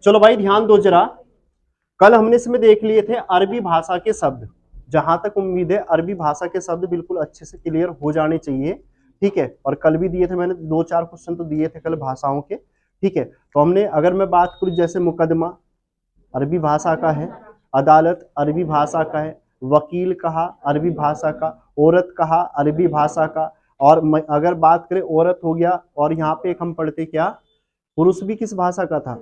चलो भाई ध्यान दो जरा। कल हमने इसमें देख लिए थे अरबी भाषा के शब्द। जहां तक उम्मीद है अरबी भाषा के शब्द बिल्कुल अच्छे से क्लियर हो जाने चाहिए। ठीक है, और कल भी दिए थे मैंने 2-4 क्वेश्चन तो दिए थे कल भाषाओं के। ठीक है, तो हमने अगर मैं बात करूं जैसे मुकदमा अरबी भाषा का है, अदालत अरबी भाषा का है, वकील कहा अरबी भाषा का, औरत कहा अरबी भाषा का। और अगर बात करें औरत हो गया, और यहाँ पे एक हम पढ़ते क्या, पुरुष भी किस भाषा का था,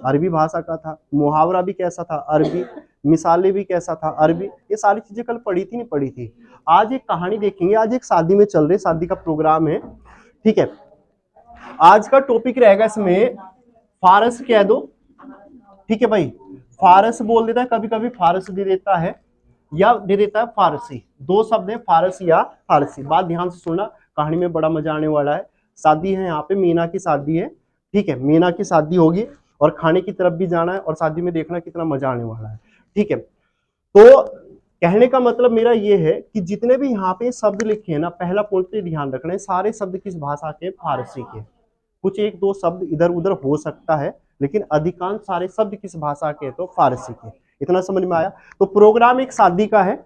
अरबी भाषा का था। मुहावरा भी कैसा था, अरबी। मिसालें भी कैसा था, अरबी। ये सारी चीजें कल पढ़ी थी नहीं पढ़ी थी। आज एक कहानी देखेंगे। आज एक शादी में चल रही, शादी का प्रोग्राम है। ठीक है, आज का टॉपिक रहेगा इसमें फारस कह दो। ठीक है भाई, फारस बोल देता है, कभी कभी फारस दे देता है या दे देता है फारसी। दो शब्द है, फारस या फारसी। बात ध्यान से सुनना, कहानी में बड़ा मजा आने वाला है। शादी है यहाँ पे, मीना की शादी है। ठीक है, मीना की शादी होगी और खाने की तरफ भी जाना है और शादी में देखना कितना मजा आने वाला है। ठीक है, तो कहने का मतलब मेरा ये है कि जितने भी यहाँ पे शब्द लिखे हैं ना, पहला पॉइंट तो ध्यान रखना है, सारे शब्द किस भाषा के, फारसी के। कुछ एक दो शब्द इधर उधर हो सकता है, लेकिन अधिकांश सारे शब्द किस भाषा के, तो फारसी के। इतना समझ में आया। तो प्रोग्राम एक शादी का है।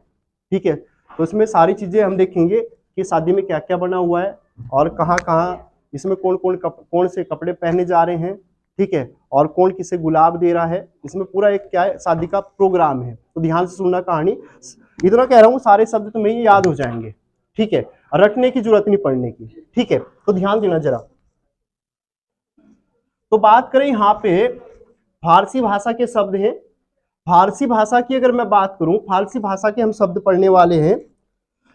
ठीक है, तो इसमें सारी चीजें हम देखेंगे कि शादी में क्या क्या बना हुआ है और कहाँ कहाँ इसमें कौन से कपड़े पहने जा रहे हैं। ठीक है, और कौन किसे गुलाब दे रहा है। इसमें पूरा एक क्या है, शादी का प्रोग्राम है। तो ध्यान से सुनना कहानी। इतना कह रहा हूँ, सारे शब्द तुम्हें याद हो जाएंगे। ठीक है, रटने की जरूरत नहीं पढ़ने की। ठीक है, तो ध्यान देना जरा। तो बात करें यहाँ पे फारसी भाषा के शब्द हैं। फारसी भाषा की अगर मैं बात करूं, फारसी भाषा के हम शब्द पढ़ने वाले हैं।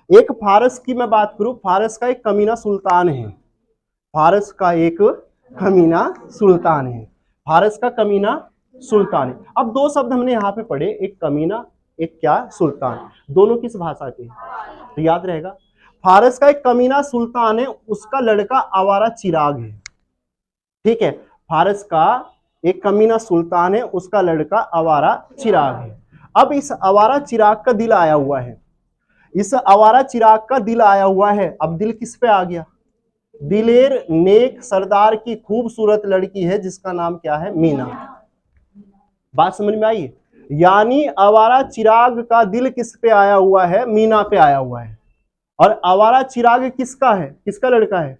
एक फारस की मैं बात करूं, फारस का एक कमीना सुल्तान है। फारस का एक कमीना सुल्तान है। फारस का कमीना सुल्तान है। अब दो शब्द हमने यहाँ पे पढ़े, एक कमीना, एक क्या, सुल्तान। दोनों किस भाषा के, तो याद रहेगा। फारस का एक कमीना सुल्तान है, उसका लड़का आवारा चिराग है। ठीक है, फारस का एक कमीना सुल्तान है, उसका लड़का आवारा चिराग है। अब इस आवारा चिराग का दिल आया हुआ है। इस आवारा चिराग का दिल आया हुआ है। अब दिल किस पे आ गया, दिलेर नेक सरदार की खूबसूरत लड़की है जिसका नाम क्या है, मीना। बात समझ में आई। यानी आवारा चिराग का दिल किस पे आया हुआ है, मीना पे आया हुआ है। और आवारा चिराग किसका है, किसका लड़का है,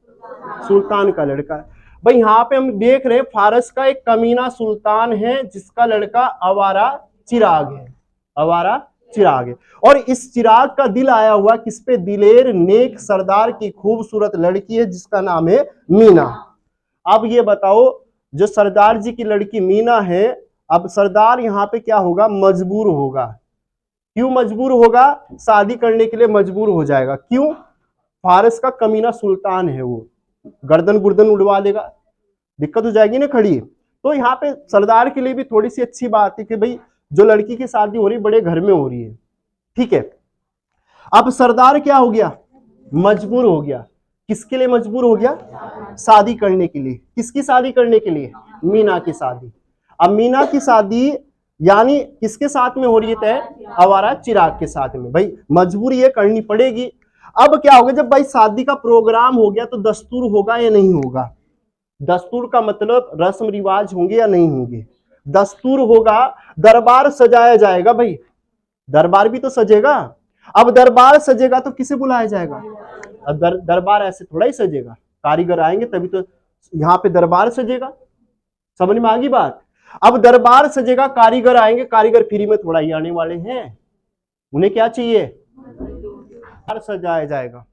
सुल्तान का लड़का है। भाई यहाँ पे हम देख रहे हैं फारस का एक कमीना सुल्तान है जिसका लड़का आवारा चिराग है। आवारा चिराग है, और इस चिराग का दिल आया हुआ किस पे, दिलेर नेक सरदार की खूबसूरत लड़की है जिसका नाम है मीना। अब ये बताओ, जो सरदार जी की लड़की मीना है, अब सरदार यहाँ पे क्या होगा, मजबूर होगा। क्यों मजबूर होगा, शादी करने के लिए मजबूर हो जाएगा। क्यों, फारस का कमीना सुल्तान है, वो गर्दन गुर्दन उड़वा देगा, दिक्कत हो जाएगी ना खड़ी। तो यहाँ पे सरदार के लिए भी थोड़ी सी अच्छी बात है कि भाई जो लड़की की शादी हो रही बड़े घर में हो रही है। ठीक है, अब सरदार क्या हो गया, मजबूर हो गया। किसके लिए मजबूर हो गया, शादी करने के लिए। किसकी शादी करने के लिए, मीना की शादी। अब मीना की शादी यानी किसके साथ में हो रही है, आवारा चिराग के साथ में। भाई मजबूरी ये करनी पड़ेगी। अब क्या होगा, जब भाई शादी का प्रोग्राम हो गया तो दस्तूर होगा या नहीं होगा। दस्तूर का मतलब रस्म रिवाज होंगे या नहीं होंगे। दस्तूर होगा, दरबार सजाया जाएगा। भाई दरबार भी तो सजेगा। अब दरबार सजेगा तो किसे बुलाया जाएगा, अब दरबार ऐसे थोड़ा ही सजेगा, कारीगर आएंगे तभी तो यहाँ पे दरबार सजेगा। समझ में आ गई बात। अब दरबार सजेगा, कारीगर आएंगे, कारीगर फ्री में थोड़ा ही आने वाले हैं, उन्हें क्या चाहिए, सजाया जाएगा।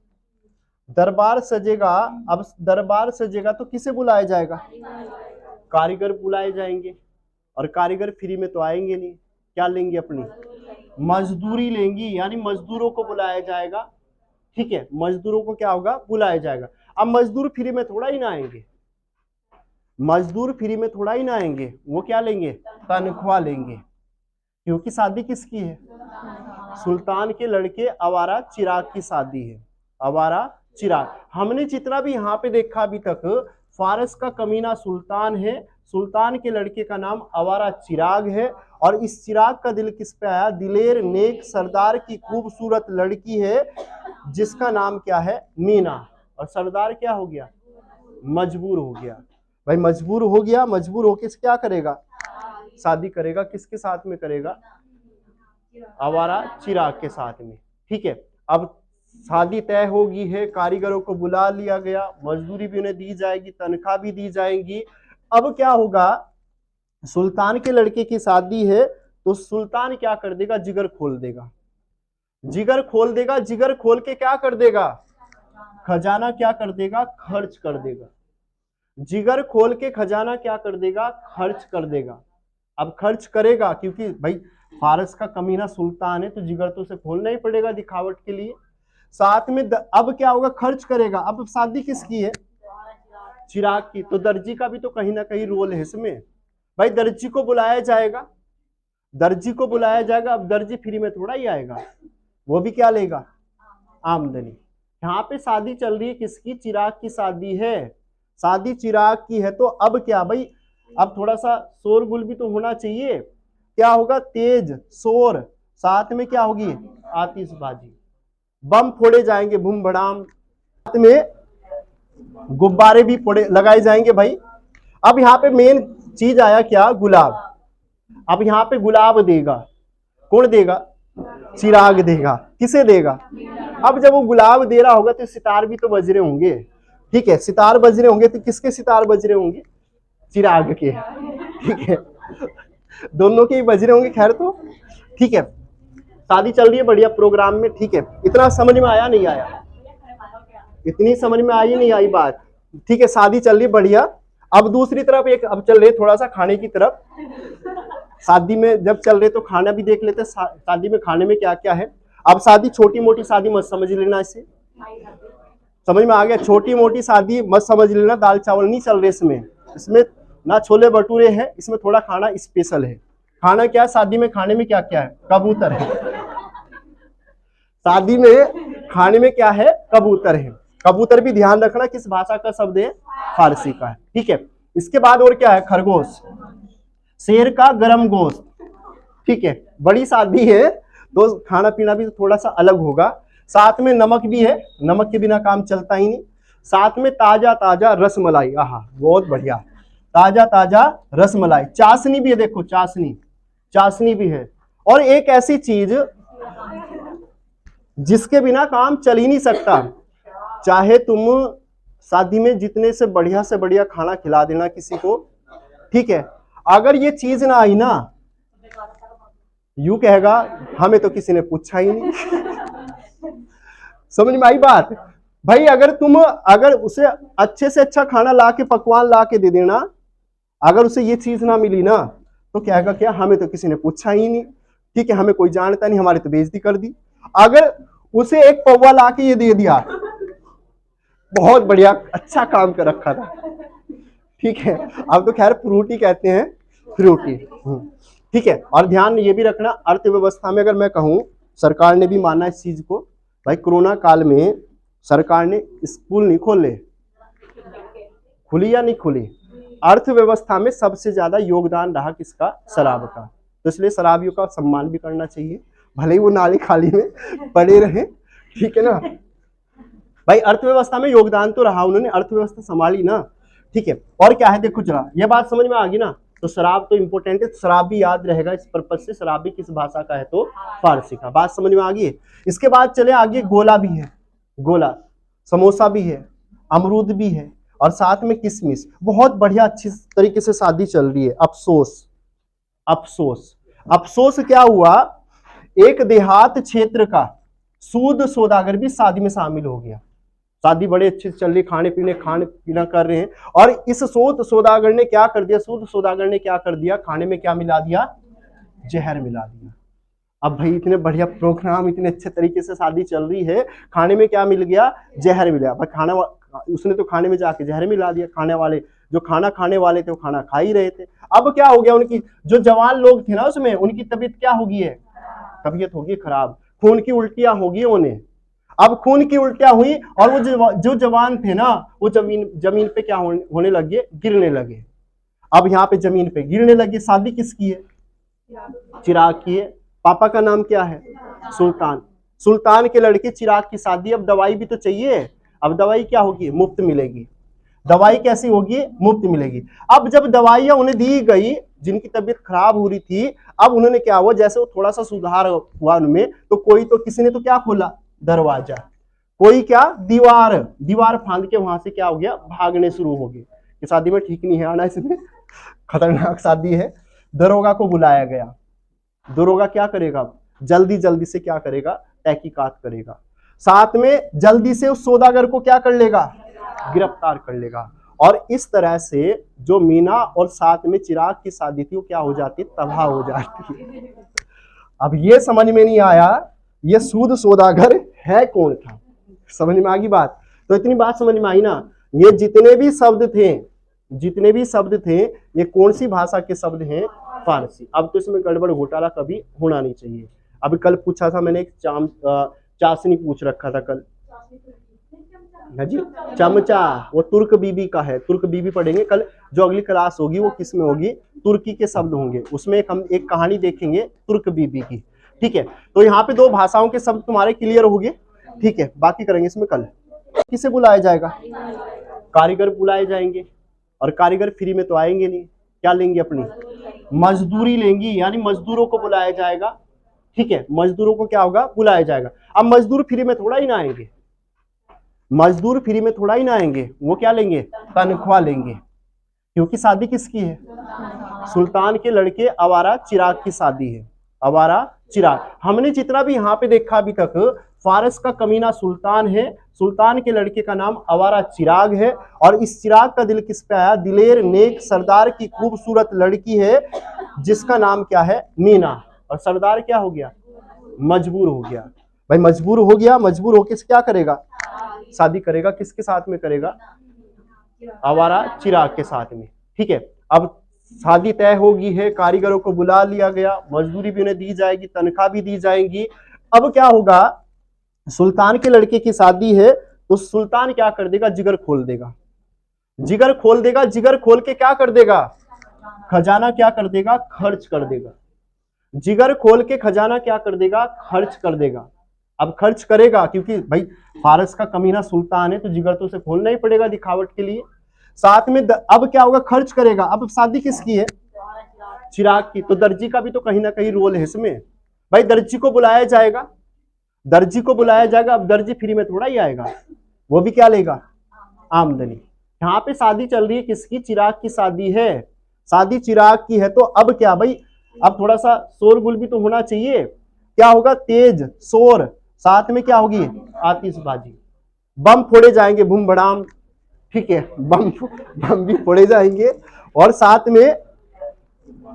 दरबार सजेगा, अब दरबार सजेगा तो किसे बुलाया जाएगा, कारीगर बुलाए जाएंगे। और कारीगर फ्री में तो आएंगे नहीं, क्या लेंगे, अपनी मजदूरी लेंगी, यानी मजदूरों को बुलाया जाएगा। ठीक है, मजदूरों को क्या होगा, बुलाया जाएगा। अब मजदूर फ्री में थोड़ा ही ना आएंगे, मजदूर फ्री में थोड़ा ही ना आएंगे, वो क्या लेंगे, तनख्वाह लेंगे। क्योंकि शादी किसकी है, सुल्तान के लड़के आवारा चिराग की शादी है। आवारा चिराग, हमने जितना भी यहाँ पे देखा अभी तक, फारस का कमीना सुल्तान है, सुल्तान के लड़के का नाम आवारा चिराग है। और इस चिराग का दिल किस पे आया, दिलेर नेक सरदार की खूबसूरत लड़की है जिसका नाम क्या है, मीना। और सरदार क्या हो गया, मजबूर हो गया। भाई मजबूर हो गया, मजबूर होके क्या करेगा, शादी करेगा, किसके साथ में करेगा? आवारा चिराग के साथ में। ठीक है, अब शादी तय होगी है, कारीगरों को बुला लिया गया, मजदूरी भी उन्हें दी जाएगी, तनख्वाह भी दी जाएगी। अब क्या होगा, सुल्तान के लड़के की शादी है तो सुल्तान क्या कर देगा? जिगर खोल देगा, जिगर खोल देगा। जिगर खोल के क्या कर देगा? खजाना क्या कर देगा? खर्च कर देगा। जिगर खोल के खजाना क्या कर देगा? खर्च कर देगा। अब खर्च करेगा क्योंकि भाई फारस का कमीना सुल्तान है तो जिगर तो उसे खोलना ही पड़ेगा दिखावट के लिए। साथ में अब क्या होगा? खर्च करेगा। अब शादी किसकी है? चिराग की। तो दर्जी का भी तो कहीं ना कहीं रोल है इसमें। भाई दर्जी को बुलाया जाएगा, दर्जी को बुलाया जाएगा। अब दर्जी फ्री में थोड़ा ही आएगा, वो भी क्या लेगा? आमदनी। यहाँ पे शादी चल रही है किसकी? चिराग की शादी है। शादी चिराग की है तो अब क्या भाई, अब थोड़ा सा शोरगुल भी तो होना चाहिए। क्या होगा? तेज शोर, साथ में क्या होगी? आतिशबाजी, बम फोड़े जाएंगे, बूम भड़ाम, साथ में गुब्बारे भी फोड़े लगाए जाएंगे भाई। अब यहाँ पे मेन चीज आया क्या? गुलाब। अब यहाँ पे गुलाब देगा, कौन देगा? चिराग देगा। किसे देगा? अब जब वो गुलाब दे रहा होगा तो सितार भी तो बज रहे होंगे। ठीक है, सितार बज रहे होंगे तो किसके सितार बज रहे होंगे? चिराग के। ठीक है, दोनों के ही बज रहे होंगे। खैर तो ठीक है, शादी चल रही है बढ़िया प्रोग्राम में। ठीक है, इतना समझ में आया? नहीं आया? इतनी समझ में आई नहीं आई बात? ठीक है, शादी चल रही है बढ़िया। अब दूसरी तरफ एक अब चल रहे थोड़ा सा खाने की तरफ। शादी में जब चल रहे तो खाना भी देख लेते, शादी में खाने में क्या क्या है। अब शादी छोटी मोटी शादी मत समझ लेना, इसे समझ में आ गया? छोटी मोटी शादी मत समझ लेना, दाल चावल नहीं चल रहे इसमें। इसमें ना छोले भटूरे हैं, इसमें थोड़ा खाना स्पेशल है। खाना क्या है शादी में? खाने में क्या क्या है? कबूतर है। शादी में खाने में क्या है? कबूतर है। कबूतर भी ध्यान रखना किस भाषा का शब्द है? फारसी का है। ठीक है, इसके बाद और क्या है? खरगोश, शेर का गरम गोश्त। ठीक है, बड़ी शादी है तो खाना पीना भी थोड़ा सा अलग होगा। साथ में नमक भी है, नमक के बिना काम चलता ही नहीं। साथ में ताजा ताजा रसमलाई, आहा बहुत बढ़िया, ताजा ताजा रसमलाई। चाशनी भी है, देखो चाशनी, चाशनी भी है। और एक ऐसी चीज जिसके बिना काम चल ही नहीं सकता, चाहे तुम शादी में जितने से बढ़िया खाना खिला देना किसी को, ठीक है, अगर ये चीज ना आई ना, यूं कहेगा हमें तो किसी ने पूछा ही नहीं। समझ में आई बात? भाई अगर उसे अच्छे से अच्छा खाना ला के, पकवान ला के दे देना, अगर उसे ये चीज ना मिली ना तो कहेगा क्या? हमें तो किसी ने पूछा ही नहीं। ठीक है, हमें कोई जानता नहीं, हमारी तो बेइज्जती कर दी। अगर उसे एक पौवा ला के ये दे दिया, बहुत बढ़िया अच्छा काम कर रखा था। ठीक है, अब तो खैर फ्रूटी कहते हैं, फ्रूटी। ठीक है, और ध्यान ये भी रखना, अर्थव्यवस्था में अगर मैं कहूं, सरकार ने भी माना इस चीज को। भाई कोरोना काल में सरकार ने स्कूल नहीं खोले, खुली या नहीं खुली? अर्थव्यवस्था में सबसे ज्यादा योगदान रहा किसका? शराब का। तो इसलिए शराबियों का सम्मान भी करना चाहिए, भले ही वो नाली खाली में पड़े रहे। ठीक है ना भाई, अर्थव्यवस्था में योगदान तो रहा, उन्होंने अर्थव्यवस्था संभाली ना। ठीक है, और क्या है देखो जरा, ये बात समझ में आ गई ना। तो शराब तो इंपॉर्टेंट है, शराब भी याद रहेगा इस पर्पज से। शराब भी किस भाषा का है? तो फारसी का। बात समझ में आ गई है? इसके बाद चले आगे, गोला भी है, गोला, समोसा भी है, अमरूद भी है, और साथ में किशमिश। बहुत बढ़िया अच्छी तरीके से शादी चल रही है। अफसोस, अफसोस, अफसोस क्या हुआ, एक देहात क्षेत्र का सूद सौदागर भी शादी में शामिल हो गया। शादी बड़े अच्छे से चल रही, खाने पीना कर रहे हैं, और इस सूद सौदागर ने क्या कर दिया? सूद सौदागर ने क्या कर दिया? खाने में क्या मिला दिया? जहर मिला दिया। अब भाई इतने बढ़िया प्रोग्राम, इतने अच्छे तरीके से शादी चल रही है, खाने में क्या मिल गया? जहर मिला। भाई उसने तो खाने में जाके जहर मिला दिया। खाने वाले जो खाना खाने वाले थे वो खाना खा ही रहे थे। अब क्या हो गया, उनकी जो जवान लोग थे ना उसमें, उनकी तबीयत क्या होगी है? तबीयत होगी खराब, खून की उल्टियां होगी उन्हें। अब खून की उल्टियां हुई और वो जो जवान थे ना, वो जमीन पे क्या होने लगे? गिरने लगे। अब यहाँ पे जमीन पे गिरने लगे। शादी किसकी है? चिराग की है। पापा का नाम क्या है? सुल्तान। सुल्तान के लड़के चिराग की शादी। अब दवाई भी तो चाहिए। अब दवाई क्या होगी? मुफ्त मिलेगी। दवाई कैसी होगी? मुफ्त मिलेगी। अब जब दवाइयां उन्हें दी गई, जिनकी तबीयत खराब हो रही थी, अब उन्होंने क्या हुआ, जैसे वो थोड़ा सा सुधार हुआ उनमें, तो कोई तो किसी ने तो क्या खोला, दरवाजा, कोई क्या, दीवार फांद के वहां से क्या हो गया, भागने शुरू हो गए कि शादी में ठीक नहीं है आना, इसमें खतरनाक शादी है। दरोगा को बुलाया गया। दरोगा क्या करेगा, जल्दी जल्दी से क्या करेगा, तहकीकात करेगा, साथ में जल्दी से उस सौदागर को क्या कर लेगा, गिरफ्तार कर लेगा। और इस तरह से जो मीना और साथ में चिराग की शादी थी वो क्या हो जाती है, तबाह हो जाती है। अब ये समझ में नहीं आया ये सूद सौदागर है कौन था, समझ में आ गई बात? तो इतनी बात समझ में आई ना। ये जितने भी शब्द थे ये कौन सी भाषा के शब्द हैं, फारसी। अब तो इसमें गड़बड़ घोटाला कभी होना नहीं चाहिए। अभी कल पूछा था मैंने, एक चाशनी पूछ रखा था कल, जी चमचा, वो तुर्क बीबी का है, तुर्क बीबी पढ़ेंगे कल। जो अगली क्लास होगी वो किस में होगी, तुर्की के शब्द होंगे, उसमें हम एक कहानी देखेंगे तुर्क बीबी की, ठीक है। तो यहाँ पे 2 भाषाओं के शब्द तुम्हारे क्लियर हो गए, ठीक है। बाकी करेंगे इसमें कल। किसे बुलाया जाएगा, कारीगर बुलाए जाएंगे, और कारीगर फ्री में तो आएंगे नहीं, क्या लेंगे, अपनी मजदूरी लेंगी, यानी मजदूरों को बुलाया जाएगा, ठीक है। मजदूरों को क्या होगा, बुलाया जाएगा। अब मजदूर फ्री में थोड़ा ही ना आएंगे, मजदूर फ्री में थोड़ा ही ना आएंगे, वो क्या लेंगे, तनख्वाह लेंगे, क्योंकि शादी किसकी है, सुल्तान के लड़के आवारा चिराग की शादी है, आवारा चिराग। हमने जितना भी यहाँ पे देखा अभी तक, फारस का कमीना सुल्तान है, सुल्तान के लड़के का नाम आवारा चिराग है, और इस चिराग का दिल किस पे आया, दिलेर नेक सरदार की खूबसूरत लड़की है जिसका नाम क्या है, मीना। और सरदार क्या हो गया, मजबूर हो गया। भाई मजबूर हो गया, मजबूर होकर क्या करेगा, शादी करेगा, किसके साथ में करेगा, आवारा चिराग के साथ में, ठीक है। अब शादी तय होगी है, कारीगरों को बुला लिया गया, मजदूरी भी उन्हें दी जाएगी, तनख्वाह भी दी जाएगी। अब क्या होगा, सुल्तान के लड़के की शादी है तो सुल्तान क्या कर देगा, जिगर खोल देगा, जिगर खोल देगा, जिगर खोल के क्या कर देगा, खजाना क्या कर देगा, खर्च कर देगा, जिगर खोल के खजाना क्या कर देगा, खर्च कर देगा। अब खर्च करेगा क्योंकि भाई फारस का कमीना सुल्तान है तो जिगर तो उसे खोलना ही पड़ेगा दिखावट के लिए, साथ में अब क्या होगा, खर्च करेगा। अब शादी किसकी है, चिराग की, तो दर्जी का भी तो कहीं ना कहीं रोल है इसमें। भाई दर्जी को बुलाया जाएगा, दर्जी को बुलाया जाएगा। अब दर्जी फ्री में थोड़ा ही आएगा, वो भी क्या लेगा, आमदनी। यहाँ पे शादी चल रही है किसकी, चिराग की शादी है, शादी चिराग की है। तो अब क्या भाई, अब थोड़ा सा शोरगुल भी तो होना चाहिए। क्या होगा, तेज शोर, साथ में क्या होगी, आतिशबाजी, बम फोड़े जाएंगे, बूम बड़ाम, ठीक है, बम भी फोड़े जाएंगे, और साथ में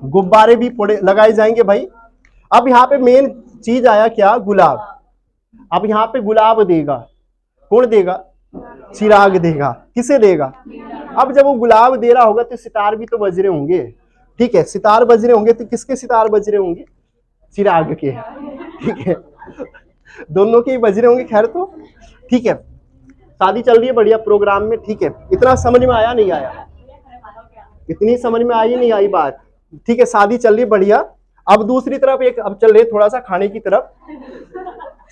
गुब्बारे भी फोड़े लगाए जाएंगे भाई। अब यहाँ पे मेन चीज आया क्या, गुलाब। अब यहाँ पे गुलाब देगा कौन, देगा चिराग देगा, किसे देगा। अब जब वो गुलाब दे रहा होगा तो सितार भी तो बज रहे होंगे, ठीक है, सितार बज रहे होंगे, तो किसके सितार बज रहे होंगे, चिराग के, ठीक है, दोनों के ही बज रहे होंगे, खैर तो ठीक है। शादी चल रही है बढ़िया प्रोग्राम में, ठीक है। इतना समझ में आया, नहीं आया, इतनी समझ में आई नहीं आई बात, ठीक है। शादी चल रही है बढ़िया। अब दूसरी तरफ एक, अब चल रहे थोड़ा सा खाने की तरफ।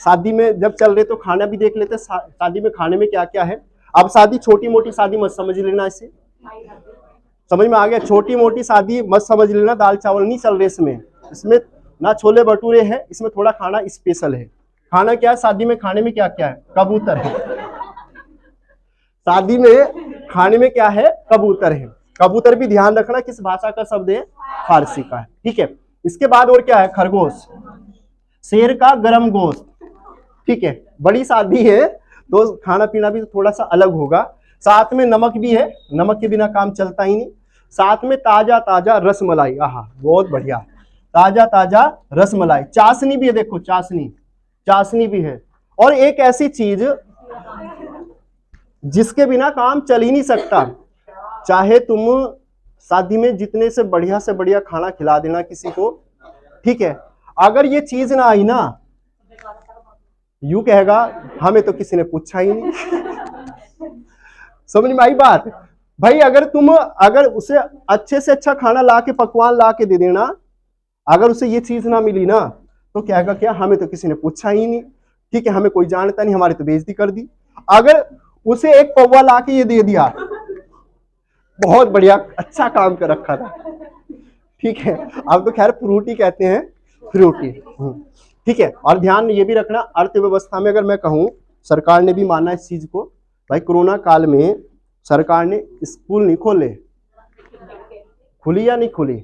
शादी में जब चल रहे तो खाना भी देख लेते, शादी में खाने में क्या क्या है। अब शादी छोटी मोटी शादी मत समझ लेना, इसे समझ में आ गया, छोटी मोटी शादी मत समझ लेना, दाल चावल नहीं चल रहे इसमें, इसमें ना छोले भटूरे है, इसमें थोड़ा खाना स्पेशल है। खाना क्या है शादी में, खाने में क्या क्या है, कबूतर है, शादी में खाने में क्या है, कबूतर है। कबूतर भी ध्यान रखना किस भाषा का शब्द है, फारसी का है, ठीक है। इसके बाद और क्या है, खरगोश, शेर का गरम गोश्त, ठीक है। बड़ी शादी है तो खाना पीना भी थोड़ा सा अलग होगा, साथ में नमक भी है, नमक के बिना काम चलता ही नहीं। साथ में ताजा ताजा रसमलाई, आहा बहुत बढ़िया, ताजा ताजा रसमलाई, चाशनी भी है, देखो चाशनी भी है। और एक ऐसी चीज जिसके बिना काम चल ही नहीं सकता, चाहे तुम शादी में जितने से बढ़िया खाना खिला देना किसी को, ठीक है, अगर ये चीज ना आई ना, यूं कहेगा हमें तो किसी ने पूछा ही नहीं। समझ में आई बात भाई। अगर उसे अच्छे से अच्छा खाना ला के, पकवान ला के दे देना, अगर उसे ये चीज ना मिली ना तो कहेगा क्या, हमें तो किसी ने पूछा ही नहीं, ठीक है, हमें कोई जानता नहीं, हमारी तो बेइज्जती कर दी। अगर उसे एक पौवा ला के ये दे दिया बहुत बढ़िया, अच्छा काम कर रखा था। ठीक है, अब तो खैर फ्रूटी कहते हैं, फ्रूटी। ठीक है, और ध्यान ये भी रखना, अर्थव्यवस्था में अगर मैं कहूँ, सरकार ने भी माना इस चीज को, भाई कोरोना काल में सरकार ने स्कूल नहीं खोले, खुली या नहीं खुली,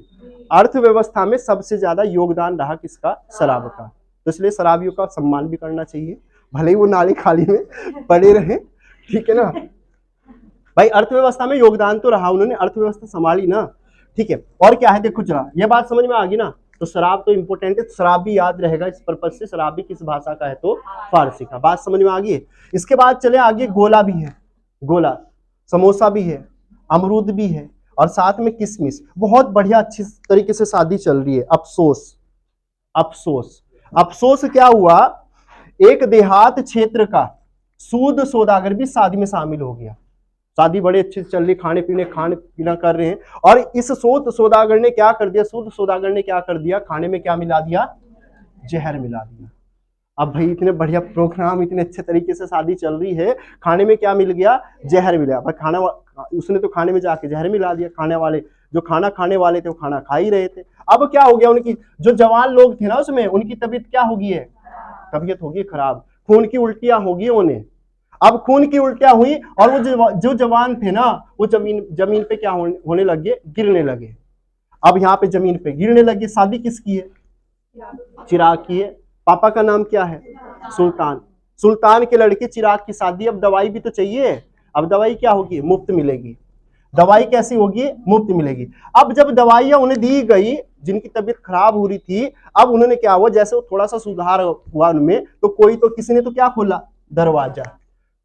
अर्थव्यवस्था में सबसे ज्यादा योगदान रहा किसका? शराब का। तो इसलिए शराबियों का सम्मान भी करना चाहिए, भले ही वो नाली खाली में पड़े रहे। ठीक है ना भाई, अर्थव्यवस्था में योगदान तो रहा, उन्होंने अर्थव्यवस्था संभाली ना। ठीक है, और क्या है देखो जरा, ये बात समझ में आ गई ना। तो शराब तो इंपॉर्टेंट है, शराब भी याद रहेगा इस पर्पज से, शराब भी किस भाषा का है? तो फारसी का। बात समझ में आ गई है। इसके बाद चले आगे, गोला भी है, गोला, समोसा भी है, अमरूद भी है, और साथ में किशमिश। बहुत बढ़िया अच्छी तरीके से शादी चल रही है। अफसोस, अफसोस, अफसोस क्या हुआ, एक देहात क्षेत्र का सूद सौदागर भी शादी में शामिल हो गया। शादी बड़े अच्छे से चल रही, खाने पीना कर रहे हैं, और इस सूद सौदागर ने क्या कर दिया, सूद सौदागर ने क्या कर दिया, खाने में क्या मिला दिया? जहर मिला दिया। अब भाई इतने बढ़िया प्रोग्राम, इतने अच्छे तरीके से शादी चल रही है, खाने में क्या मिल गया? जहर मिला। भाई खाना, उसने तो खाने में जाके जहर मिला दिया। खाने वाले, जो खाना खाने वाले थे वो खाना खा ही रहे थे। अब क्या हो गया, उनकी जो जवान लोग थे ना उसमें, उनकी तबीयत क्या होगी है? तबीयत होगी खराब, खून की उल्टियां होगी उन्हें। अब खून की उल्टियां हुई, और वो जो जवान थे ना, वो जमीन पे क्या होने लगे? गिरने लगे। अब यहाँ पे जमीन पे गिरने लगे। शादी किसकी है? चिराग की है। पापा का नाम क्या है? सुल्तान। सुल्तान के लड़के चिराग की शादी। अब दवाई भी तो चाहिए। अब दवाई क्या होगी? मुफ्त मिलेगी। दवाई कैसी होगी? मुफ्त मिलेगी। अब जब दवाइयां उन्हें दी गई, जिनकी तबीयत खराब हो रही थी, अब उन्होंने क्या हुआ, जैसे वो थोड़ा सा सुधार हुआ उनमें, तो किसी ने तो क्या खोला? दरवाजा।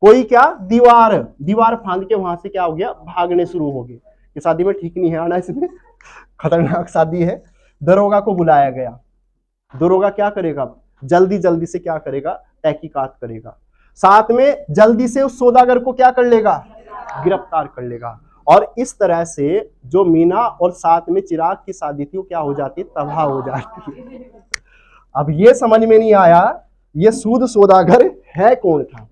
कोई क्या? दीवार फांद के वहां से क्या हो गया? भागने शुरू हो गए कि शादी में ठीक नहीं है आना, इसमें खतरनाक शादी है। दरोगा को बुलाया गया। दरोगा क्या करेगा? जल्दी से क्या करेगा? तहकीकात करेगा। साथ में जल्दी से उस सौदागर को क्या कर लेगा? गिरफ्तार कर लेगा। और इस तरह से जो मीना और साथ में चिराग की शादी थी वो क्या हो जाती है? तबाह हो जाती है। अब ये समझ में नहीं आया ये सूद सौदागर है कौन था।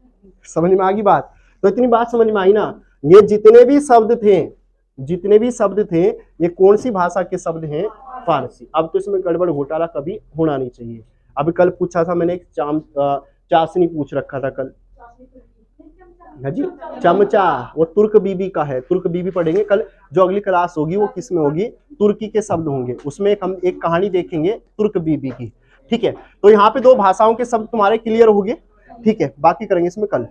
समझ में आ गई बात? तो इतनी बात समझ में आई ना। ये जितने भी शब्द थे ये कौन सी भाषा के शब्द हैं? फारसी। अब तो इसमें गड़बड़ घोटाला कभी होना नहीं चाहिए। अभी कल पूछा था मैंने, एक चाशनी पूछ रखा था कल। हाँ जी, चमचा, वो तुर्क बीबी का है। तुर्क बीबी पढ़ेंगे कल। जो अगली क्लास होगी वो किस में होगी? तुर्की के शब्द होंगे। उसमें हम एक कहानी देखेंगे तुर्क बीबी की। ठीक है, तो यहाँ पे 2 भाषाओं के शब्द तुम्हारे क्लियर हो गए। ठीक है, बाकी करेंगे इसमें कल।